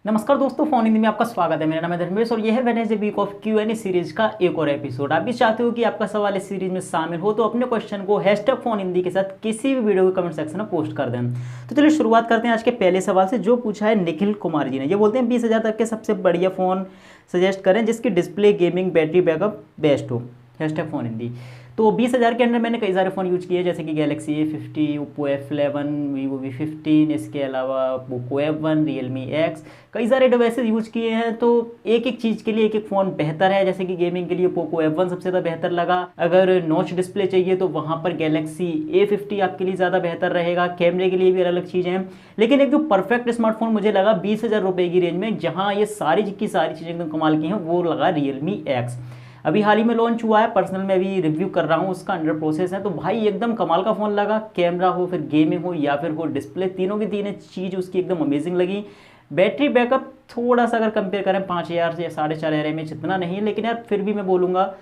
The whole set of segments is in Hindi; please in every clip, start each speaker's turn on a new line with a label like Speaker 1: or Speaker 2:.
Speaker 1: नमस्कार दोस्तों, फोन हिंदी में आपका स्वागत है। मेरा नाम है धर्मेश और यह है Wednesday week of Q&A series का एक और एपिसोड। आप भी चाहते हो कि आपका सवाल इस सीरीज में शामिल हो तो अपने क्वेश्चन को हैशटैग फोन हिंदी के साथ किसी भी वीडियो के कमेंट सेक्शन में पोस्ट कर दें। तो चलिए शुरुआत करते हैं आज के पहले सवाल से, जो पूछा है निखिल कुमार जी ने। ये बोलते हैं 20,000 तक के सबसे बढ़िया फ़ोन सजेस्ट करें जिसकी display, gaming, battery backup best हो। Hashtag phone Hindi. तो 20,000 के अंदर मैंने कई सारे फ़ोन यूज़ किए, जैसे कि Galaxy A50, Oppo F11, Vivo V15, इसके अलावा पोको F1, रियलमी X, कई सारे डिवाइसेस यूज़ किए हैं। तो एक एक चीज़ के लिए एक एक फ़ोन बेहतर है। जैसे कि गेमिंग के लिए पोको F1 सबसे ज़्यादा बेहतर लगा। अगर नॉच डिस्प्ले चाहिए तो वहाँ पर गैलेक्सी A50 आपके लिए ज़्यादा बेहतर रहेगा। कैमरे के लिए भी अलग चीज़ें हैं, लेकिन एक जो परफेक्ट स्मार्टफोन मुझे लगा 20,000 रुपये की रेंज में, जहाँ ये सारी की सारी चीज़ें एकदम कमाल की हैं, वो लगा रियलमी X। अभी हाल ही में लॉन्च हुआ है, पर्सनल में अभी रिव्यू कर रहा हूँ, उसका अंडर प्रोसेस है। तो भाई एकदम कमाल का फ़ोन लगा। कैमरा हो, फिर गेमिंग हो, या फिर हो डिस्प्ले, तीनों की तीनों चीज़ उसकी एकदम अमेजिंग लगी। बैटरी बैकअप थोड़ा सा अगर कंपेयर करें 5,000 से या 4,500 में इतना नहीं है, लेकिन यार फिर भी मैं बोलूँगा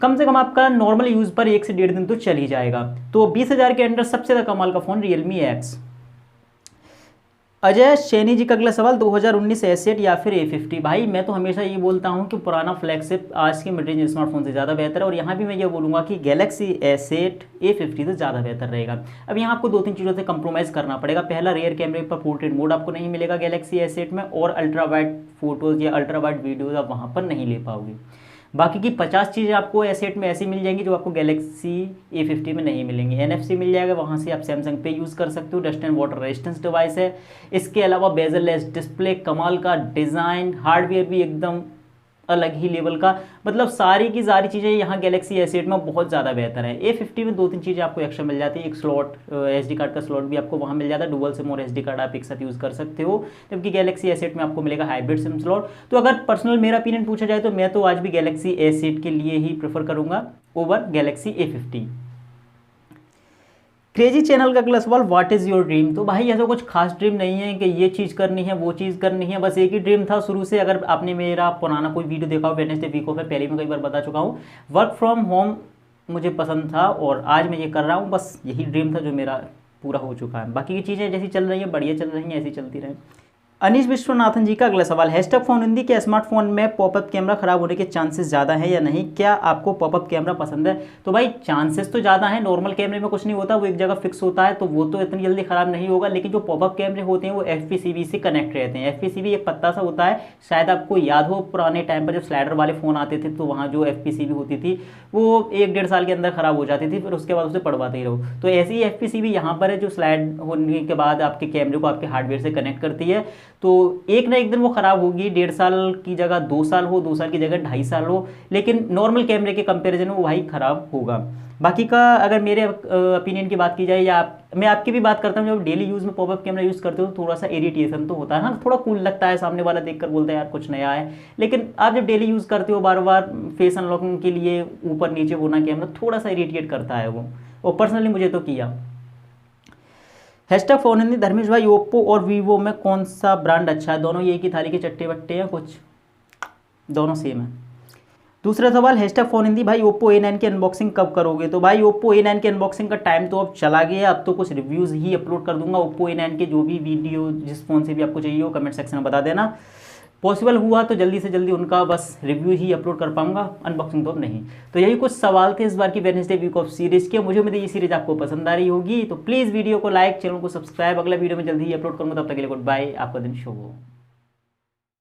Speaker 1: कम से कम आपका नॉर्मल यूज़ पर 1 से 1.5 दिन तो चल ही जाएगा। तो 20,000 के अंडर सबसे ज़्यादा कमाल का phone realme X। Ajay Saini ji का अगला सवाल, 2019 एसेट या फिर A50। भाई मैं तो हमेशा ये बोलता हूँ कि पुराना फ्लैगशिप आज के मिड रेंज स्मार्टफोन से ज़्यादा बेहतर है, और यहाँ भी मैं ये बोलूँगा कि गैलेक्सी एसेट A50 से ज़्यादा बेहतर रहेगा। अब यहाँ आपको 2-3 चीज़ों से कंप्रोमाइज़ करना पड़ेगा। पहला, रेयर कैमरे पर पोर्ट्रेट मोड आपको नहीं मिलेगा गैलेक्सी एसेट में, और अल्ट्रा वाइड फोटोज़ या अल्ट्रा वाइड वीडियोज़ आप वहाँ पर नहीं ले पाओगे। बाकी की 50 चीज़ें आपको एसेट में ऐसी मिल जाएंगी जो आपको गैलेक्सी A50 में नहीं मिलेंगी। NFC मिल जाएगा, वहाँ से आप सैमसंग पे यूज़ कर सकते हो। Dust and water resistance device है। इसके अलावा बेजल लेस डिस्प्ले, कमाल का डिज़ाइन, हार्डवेयर भी एकदम अलग ही लेवल का। मतलब सारी की सारी चीज़ें यहाँ गैलेक्सी एसेट में बहुत ज़्यादा बेहतर है। A50 में 2-3 चीज़ें आपको एक्स्ट्रा मिल जाती है। एक स्लॉट, SD कार्ड का स्लॉट भी आपको वहाँ मिल जाता है। डुअल सिम और SD कार्ड आप एक साथ यूज़ कर सकते हो, जबकि गैलेक्सी एसेट में आपको मिलेगा हाइब्रिड सिम स्लॉट। तो अगर पर्सनल मेरा ओपिनियन पूछा जाए तो मैं तो आज भी गैलेक्सी एसेट के लिए ही प्रेफर करूँगा over Galaxy A50। Crazy channel का अगला सवाल, व्हाट इज़ योर ड्रीम। तो भाई ऐसा कुछ खास ड्रीम नहीं है कि ये चीज़ करनी है वो चीज़ करनी है, बस एक ही ड्रीम था शुरू से। अगर आपने मेरा पुराना कोई वीडियो देखा हो वेडनेसडे वीक ऑफ है, पहले मैं कई बार बता चुका हूँ, वर्क फ्रॉम होम मुझे पसंद था और आज मैं ये कर रहा हूँ। बस यही ड्रीम था जो मेरा पूरा हो चुका है। बाकी की चीज़ें जैसी चल रही हैं बढ़िया चल रही हैं, ऐसी चलती रहें। अनीश विश्वनाथन जी का अगला सवाल, हैशटैग फोन हिंदी, क्या स्मार्टफोन में पॉपअप कैमरा खराब होने के चांसेस ज़्यादा हैं या नहीं? क्या आपको पॉपअप कैमरा पसंद है? तो भाई चांसेस तो ज़्यादा हैं। नॉर्मल कैमरे में कुछ नहीं होता, वो एक जगह फिक्स होता है, तो वो तो इतनी जल्दी ख़राब नहीं होगा। लेकिन जो पॉपअप कैमरे होते हैं वो FPCB से कनेक्ट रहते हैं। FPCB एक पत्ता सा होता है, शायद आपको याद हो पुराने टाइम पर जब स्लाइडर वाले फ़ोन आते थे तो वहाँ जो FPCB होती थी वो 1-1.5 साल के अंदर ख़राब हो जाती थी, फिर उसके बाद उसे पढ़वाते ही रहो। तो ऐसी ही FPCB यहाँ पर है, जो स्लाइड होने के बाद आपके कैमरे को आपके हार्डवेयर से कनेक्ट करती है। तो एक ना एक दिन वो ख़राब होगी। 1.5 साल की जगह 2 साल हो, 2 साल की जगह 2.5 साल हो, लेकिन नॉर्मल कैमरे के कंपैरिजन में वो भाई ख़राब होगा। बाकी का अगर मेरे ओपिनियन की बात की जाए, या मैं आपकी भी बात करता हूँ, जब डेली यूज़ में पॉपअप कैमरा यूज़ करते हो तो थोड़ा सा इरिटेशन तो होता है। हाँ, थोड़ा कूल लगता है, सामने वाला देखकर बोलता है यार कुछ नया है। लेकिन आप जब डेली यूज़ करते हो, बार बार फेस अनलॉकिंग के लिए ऊपर नीचे होना कैमरा थोड़ा सा इरिटेट करता है वो, और पर्सनली मुझे तो किया। हैशटैग फोन हिंदी, धर्मेश भाई ओप्पो और वीवो में कौन सा ब्रांड अच्छा है? दोनों एक ही थाली के चट्टे बट्टे हैं, कुछ दोनों सेम है। दूसरा सवाल, हैशटैग फोन हिंदी, भाई ओप्पो A9 की अनबॉक्सिंग कब करोगे? तो भाई ओप्पो A9 की अनबॉक्सिंग का टाइम तो अब चला गया, अब तो कुछ रिव्यूज़ ही अपलोड कर दूंगा। ओप्पो A9 के जो भी वीडियो जिस फ़ोन से भी आपको चाहिए हो कमेंट सेक्शन में बता देना। पॉसिबल हुआ तो जल्दी से जल्दी उनका बस रिव्यू ही अपलोड कर पाऊंगा, अनबॉक्सिंग तो अब नहीं। तो यही कुछ सवाल थे इस बार की वेडनेसडे वीक ऑफ सीरीज़ के। मुझे उम्मीद है ये सीरीज़ आपको पसंद आ रही होगी, तो प्लीज़ वीडियो को लाइक, चैनल को सब्सक्राइब। अगला वीडियो में जल्दी ही अपलोड करूँगा, तब तक के लिए गुड बाय, आपका दिन शुभ हो।